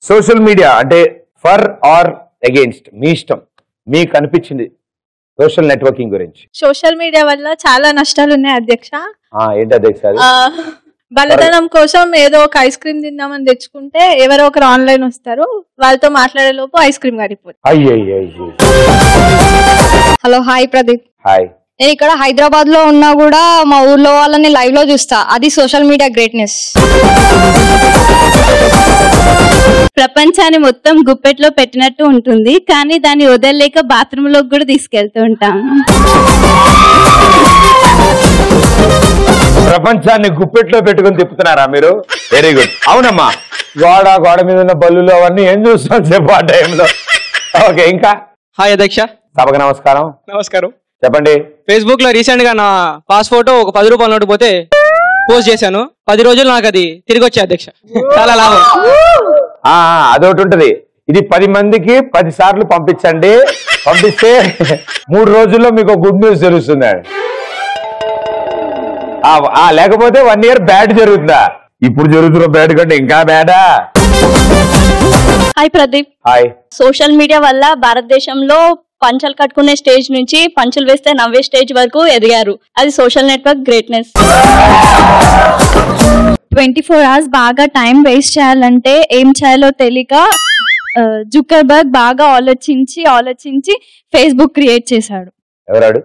Social media అంటే for are against me ఇష్టం, మీకు అనిపించింది సోషల్ నెట్వర్కింగ్ గురించి. సోషల్ మీడియా వల్ల చాలా నష్టాలు ఉన్నాయి అధ్యక్ష. ఏంటి అధ్యక్ష? బలదనం కోసం ఏదో ఒక ఐస్ క్రీమ్ తిందామని తెచ్చుకుంటే ఎవరో ఒకరు ఆన్లైన్ వస్తారు, వాళ్ళతో మాట్లాడే లోపు ఐస్ క్రీమ్ గడిపోతుంది. Hello, hi Pradeep. హాయ్. నేను ఇక్కడ హైదరాబాద్ లో ఉన్నా కూడా మా ఊర్లో వాళ్ళని లైవ్ లో చూస్తా, అది సోషల్ మీడియా గ్రేట్నెస్. ప్రపంచాన్ని మొత్తం గుప్పెట్లో పెట్టినట్టు ఉంటుంది, కానీ దాన్ని వదలలేక బాత్రూమ్ లోకి కూడా తీసుకెళ్తూ ఉంటాం. ప్రపంచాన్ని గుప్పెట్లో పెట్టుకుని తిప్పుతున్నారా మీరు? Very good. అవునమ్మా, గోడ మీద ఉన్న బల్లులు అవన్నీ ఏం చూస్తాం చెప్పు ఆ టైంలో. ఓకే, ఇంకా. హాయ్ అధ్యక్ష. సభకు నమస్కారం. నమస్కారం. చెప్పండి. ఫేస్బుక్ లో రీసెంట్ గా నా పాస్ ఫోటో ఒక 10 రూపాయల నోటు పోతే పోస్ట్ చేశాను. 10 రోజులు నాకు అది తిరిగి వచ్చే అధ్యక్ష, చాలా లాభం. అదొకటి ఉంటది. ఇది 10 మందికి 10 సార్లు పంపించండి. పంపిస్తే 3 రోజుల్లో మీకు గుడ్ న్యూస్ తెలుస్తుంది. లేకపోతే 1 year బ్యాడ్ జరుగుతుందా? ఇప్పుడు జరుగుతున్న బ్యాడ్ కంటే ఇంకా బ్యాడా? Hi Pradeep. Hi. Social media వల్ల భారతదేశంలో పంచలు కట్టుకునే స్టేజ్ నుంచి పంచులు వేస్తే నవ్వే స్టేజ్ వరకు ఎదిగారు, అది సోషల్ నెట్వర్క్ గ్రేట్నెస్. 24 hours బాగా టైం వేస్ట్ చేయాలంటే ఏం చేయాలో తెలియక జుకర్బర్గ్ బాగా ఆలోచించి ఫేస్బుక్ క్రియేట్ చేశాడు. ఎవరాడు?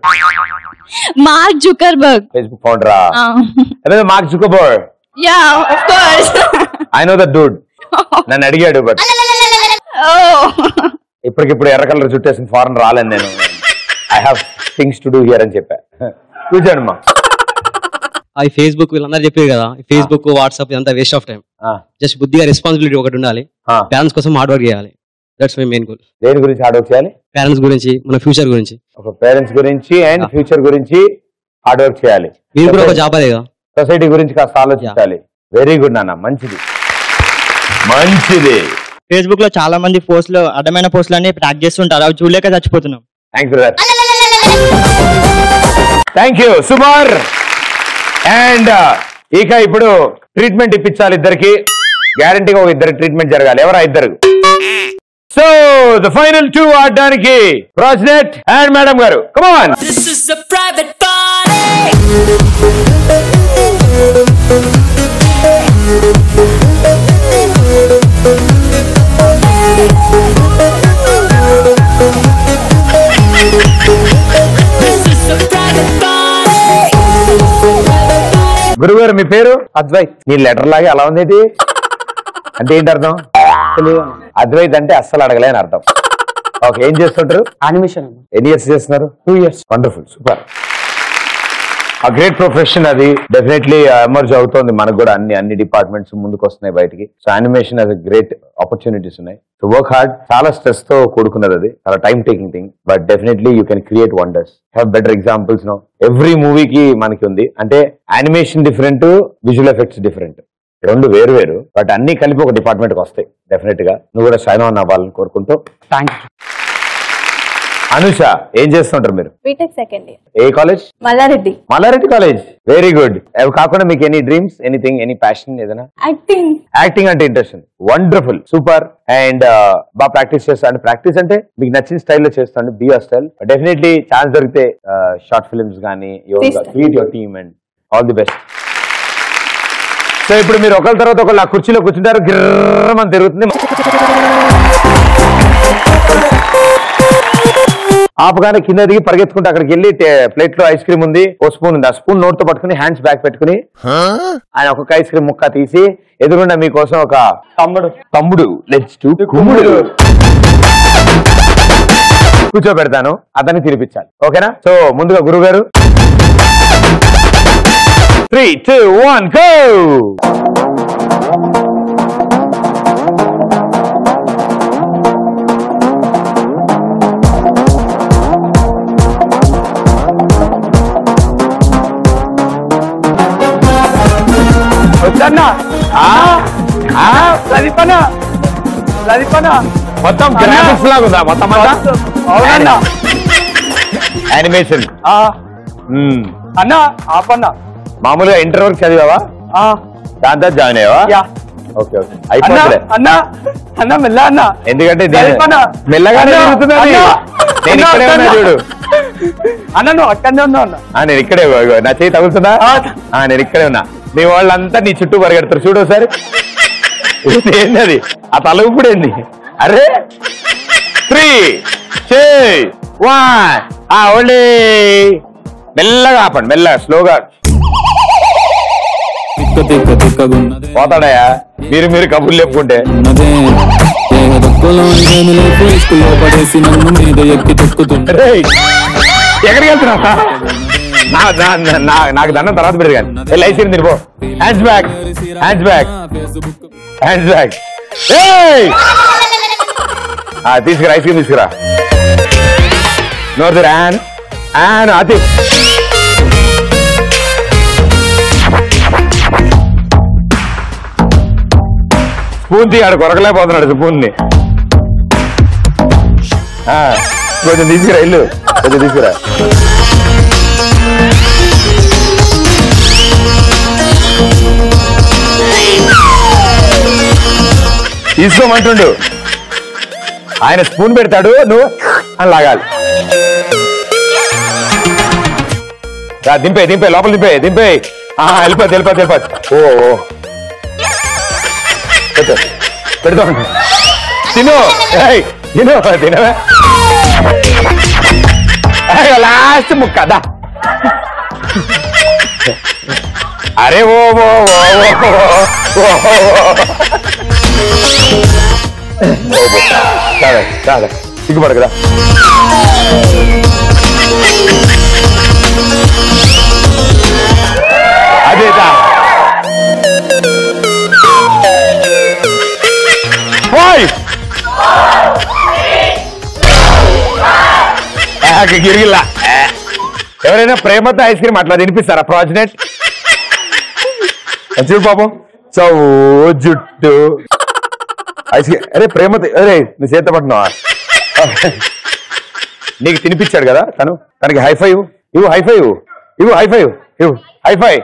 Mark Zuckerberg. ఫేస్బుక్ ఫౌండరా? Mark Zuckerberg. Yeah, of course. I know that dude. నన్ను అడిగాడు, బట్ ఇప్పటికిప్పుడు ఎర్ర కలర్ చుట్టేసిన ఫారెన్ రాలేను నేను. I have things to do here అని చెప్పా. కూర్చోండి. ఈ ఫేస్బుక్ వీళ్ళందరూ చెప్పారు కదా, ఫేస్బుక్ వాట్సాప్ ఇదంతా వేస్ట్ ఆఫ్ టైం. జస్ట్ బుద్ధిగా రెస్పాన్సిబిలిటీ ఒకటి ఉండాలి. పేరెంట్స్ కోసం హార్డ్ వర్క్ చేయాలి. That's my main goal. దేని గురించి హార్డ్ వర్క్ చేయాలి? పేరెంట్స్ గురించి, మన ఫ్యూచర్ గురించి. ఒక పేరెంట్స్ గురించి అండ్ ఫ్యూచర్ గురించి హార్డ్ వర్క్ చేయాలి. మీరు కూడా ఒక జాబ్ అదేగా, సొసైటీ గురించి కాస్త ఆలోచించాలి. వెరీ గుడ్ నాన్న, మంచిది మంచిది. ఫేస్బుక్ లో చాలా మంది పోస్టులు, అడ్డమైన పోస్టులు అన్ని ట్రాక్ చేస్తుంటారు, అవి చూడలేక చచ్చిపోతున్నాం. థ్యాంక్ యూ సుమార్. అండ్ ఇక ఇప్పుడు ట్రీట్మెంట్ ఇప్పించాలి ఇద్దరికి. గ్యారంటీగా ఒక ఇద్దరు ట్రీట్మెంట్ జరగాలి. ఎవరా ఇద్దరు? సో ద ఫైనల్ 2 ఆడడానికి ప్రాజ్నెట్ అండ్ మేడం గారు. Come on. This is the private party. గురుగారు మీ పేరు? అద్వైత్. మీ లెటర్ లాగే అలా ఉంది. అంటే ఏంటి అర్థం? అద్వైత్ అంటే అస్సలు అడగలే అని అర్థం. ఓకే, ఏం చేస్తుంటారు? యానిమేషన్. ఎన్ని ఇయర్స్ చేస్తున్నారు? 2 years. Wonderful, super. ఆ గ్రేట్ ప్రొఫెషన్ అది డెఫినెట్లీ ఎమర్జ్ అవుతోంది. మనకు కూడా అన్ని డిపార్ట్మెంట్స్ ముందుకు వస్తున్నాయి బయటికి. సో యానిమేషన్ అది గ్రేట్ ఆపర్చునిటీస్ ఉన్నాయి. So work hard. చాలా స్ట్రెస్ తో కూడుకున్నది అది, చాలా time taking thing, but definitely you can create wonders. Have better examples now. Every మూవీకి మనకి ఉంది. అంటే animation different, visual effects different, రెండు వేరు, బట్ అన్ని కలిపి ఒక డిపార్ట్మెంట్ కి వస్తాయి. డెఫినెట్ గా నువ్వు కూడా షైన్ ఆన్ అవ్వాలని కోరుకుంటూ. Thank you. అనుష, ఏం చేస్తుంటారు మీరు? BTech second year. ఏ college? Malla Reddy. Malla Reddy college. Very good. అవి కాకుండా మీకు any dreams, anything, any passion ఏదైనా? యాక్టింగ్ అంటే ఇంట్రెస్ట్ ఉంది. Wonderful, super. అండ్ బాగా ప్రాక్టీస్ చేస్తాను. ప్రాక్టీస్ అంటే మీకు నచ్చిన స్టైల్లో చేస్తాను. Be your style. Definitely chance దొరికితే షార్ట్ ఫిల్మ్స్ కానీ create your team and all the best. So ఇప్పుడు మీరు ఒకళ్ళ తర్వాత ఒకళ్ళు ఆ కుర్చీలో కూర్చుంటారు, గిర్రమని తిరుగుతుంది. ఆపగానే కింద దిగి పరిగెత్తుకుంటే అక్కడికి వెళ్ళి ప్లేట్ లో ఐస్ క్రీమ్ ఉంది, ఓ స్పూన్ ఉంది. ఆ స్పూన్ నోట్ తో పట్టుకుని హ్యాండ్స్ బ్యాక్ పెట్టుకుని ఆయన ఒక్కొక్క ఐస్ క్రీమ్ ముక్క తీసి ఎదురుండా మీకోసం ఒక తమ్ముడు లెట్స్ డు కుమ్ముడు కూర్చోబెడతాను, అతన్ని తినిపించాలి. ఓకేనా? సో ముందుగా గురుగారు 3, 2, 1 go. మొత్తం గ్రాఫిక్స్ లాగా ఉందా మొత్తం? యానిమేషన్ అన్నా. ఆపన్నా. మామూలుగా ఇంటర్ వరకు చదివావా? దాంతో జాయిన్ అయ్యావా? ఓకే ఓకే అయిపోతుంది అన్న మెల్ల అన్న ఎందుకంటే మెల్లగానే తిరుగుతున్నది. నేను ఇక్కడే ఉన్నా చూడు అన్న నువ్వు అక్కడనే ఉన్నావు అన్న. నేను ఇక్కడే నా చేయి తగులుతుందా? నేను ఇక్కడే ఉన్నా. మీ వాళ్ళంతా నీ చుట్టూ పరిగెడతారు చూడు ఒకసారి. ఏంది అది ఆ తల ఇప్పుడు ఏంది? అరే 3 2 1 ఓన్లీ మెల్లగా ఆపండి, మెల్లగా స్లోగా పోతాడయా. మీరు కబుర్లు చెప్పుకుంటే ఎక్కడికి వెళ్తున్నా? నాకు దండం తర్వాత పెడదు కానీ లైఫ్ తిరిపో. Hands back, hands back, hands back. తీసుకురా ఐస్ క్రీమ్ తీసుకురా. నోరు ఆతిఫ్ స్పూన్ తీయాడు, కొరకలేకపోతున్నాడు స్పూన్ ని. కొంచెం తీసుకురా, ఇల్లు కొంచెం తీసుకురా. తీసుకోమంటుండు ఆయన. స్పూన్ పెడతాడు, నువ్వు అని లాగాలి. దింపే దింపే లోపల దింపే దింపే. వెళ్ళిపోద్ది వెళ్ళిపోద్ది వెళ్ళిపోద్ది. ఓ పెడతా తిను తిను తినవే. లాస్ట్ ముక్క. అరే ఓ చాలా సిగ్గుపడు కదా. అదేదా గిరిగిల్లా. ఎవరైనా ప్రేమతో ఐస్ క్రీమ్ అట్లా తినిపిస్తారా? ప్రాజెక్ట్ చూడు పాపం చవు జుట్టు ఐస్ క్రీమ్. అరే ప్రేమతో, అరే నీ చేత పట్టినావా? నీకు తినిపించాడు కదా తను, తనకి హైఫై ఇవ్వు, హైఫై ఇవ్వు, హైఫై ఇవ్వు, హైఫై.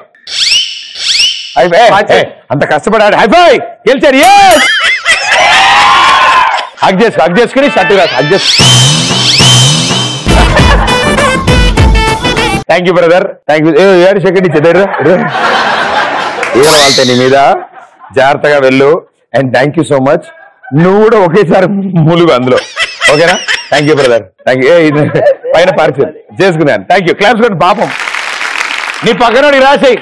అంత కష్టపడాడు, హైఫై గెలిచాడు. హగ్ చేసుకుని షర్ట్ కాదు హగ్ చేసు. Thank you brother, thank you. ఏడు సెకండ్ ఇచ్చేదారు ఈగలు వాళ్ళతో నీ మీద. జాగ్రత్తగా వెళ్ళు. And thank you so much. నువ్వు కూడా ఒకేసారి ములుగు అందులో. ఓకేనా? Thank you brother, thank you. పైన పార్సల్ చేసుకున్నాను. Thank you. క్లాప్స్ కొట్టి పాపం నీ పక్కన రాసేయి.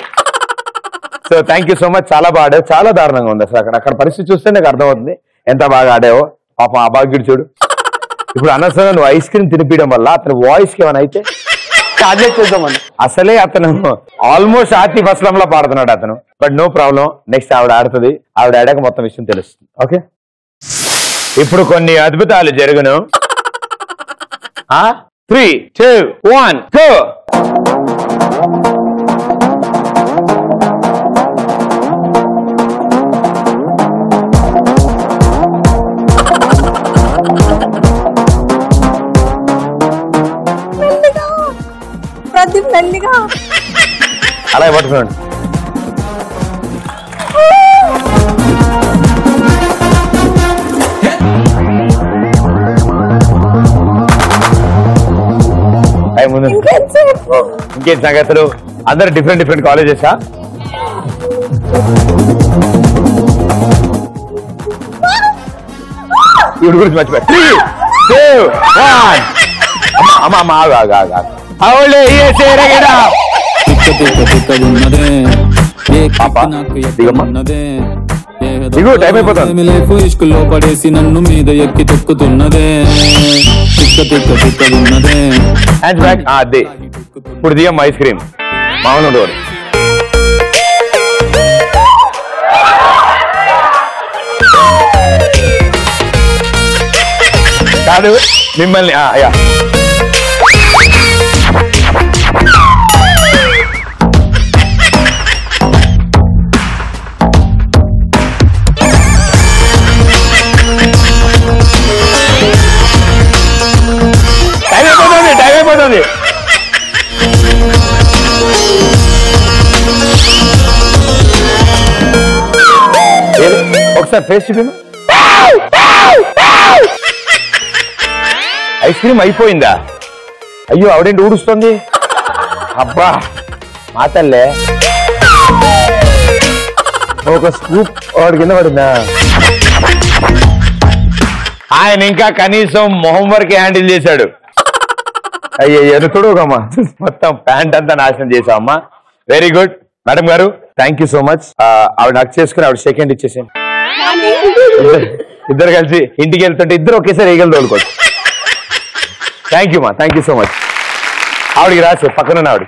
So thank you so much. చాలా బాగా ఆడావు. చాలా దారుణంగా ఉంది అసలు. అక్కడ పరిస్థితి చూస్తే నాకు అర్థమవుతుంది ఎంత బాగా ఆడావో. పాపం ఆ భాగ్యుడు చూడు. ఇప్పుడు అనవసరంగా నువ్వు ఐస్ క్రీమ్ తినిపించడం వల్ల అతని వాయిస్ కి ఏమైనా అయితే చేద్దామని. అసలే అతను ఆల్మోస్ట్ ఆతిఫ్ అస్లంలా పాడుతున్నాడు అతను. బట్ నో ప్రాబ్లం, నెక్స్ట్ ఆవిడ ఆడుతుంది. ఆవిడ ఆడాక మొత్తం విషయం తెలుస్తుంది. ఓకే, ఇప్పుడు కొన్ని అద్భుతాలు జరుగును. 3 2 1 go. ప్రదీప్ మెల్లిగా అలా పట్టుకోండి. ముందు ఇంకేం సంగతులు? అందరు డిఫరెంట్ కాలేజెసా? ఇవి గురించి మర్చిపోయి 3 2 1 అమ్మ టైం అయిపోతుంది. ఇష్కులో పడేసి నన్ను మీద ఎక్కి తొక్కుతున్నదే. అదే ఇప్పుడు దిగమ్మ ఐస్ క్రీమ్ మామూలు కాదు మిమ్మల్ని. అయ్యా టైం అయిపోతుంది. ఒకసారి ఫేస్ చూపించు. ఐస్ క్రీమ్ అయిపోయిందా? అయ్యో ఆవిడేంటి ఊడుస్తుంది? అబ్బా మా తల్లే, ఒక స్కూప్ వాడి కింద పడిందా? ఆయన ఇంకా కనీసం మొహం వరకు హ్యాండిల్ చేశాడు. అయ్యో ఎరుతుడుగమ్మా, మొత్తం ప్యాంట్ అంతా నాశనం చేసావమ్మా. వెరీ గుడ్ మేడం గారు, థ్యాంక్ యూ సో మచ్. ఆవిడ నాకు చేసుకుని ఆవిడ సెకండ్ ఇచ్చేసాను. ఇద్దరు కలిసి ఇంటికి వెళ్తుంటే ఇద్దరు ఒకేసారి ఈగలు తోలుకోవచ్చు. థ్యాంక్ యూ మా, థ్యాంక్ యూ సో మచ్. ఆవిడికి రాసే పక్కన ఆవిడ.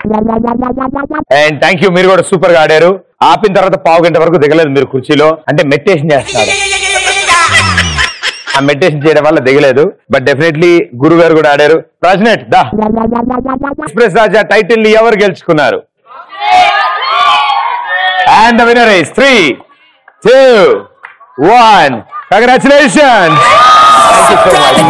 అండ్ థ్యాంక్ యూ, మీరు కూడా సూపర్ గా ఆడారు. ఆపిన తర్వాత పావు గంట వరకు దిగలేదు మీరు కుర్చీలో, అంటే మెడిటేషన్ చేస్తున్నారు. ఆ మెడిటేషన్ చేయడం వల్ల దిగలేదు, బట్ డెఫినెట్లీ గురువు గారు కూడా ఆడారు. రాజ్నెట్ దా ఎక్స్ప్రెస్ రాజా టైటిల్ ని ఎవరు గెలుచుకున్నారు? And the winner is 3, 2, 1. Congratulations. Thank you so much.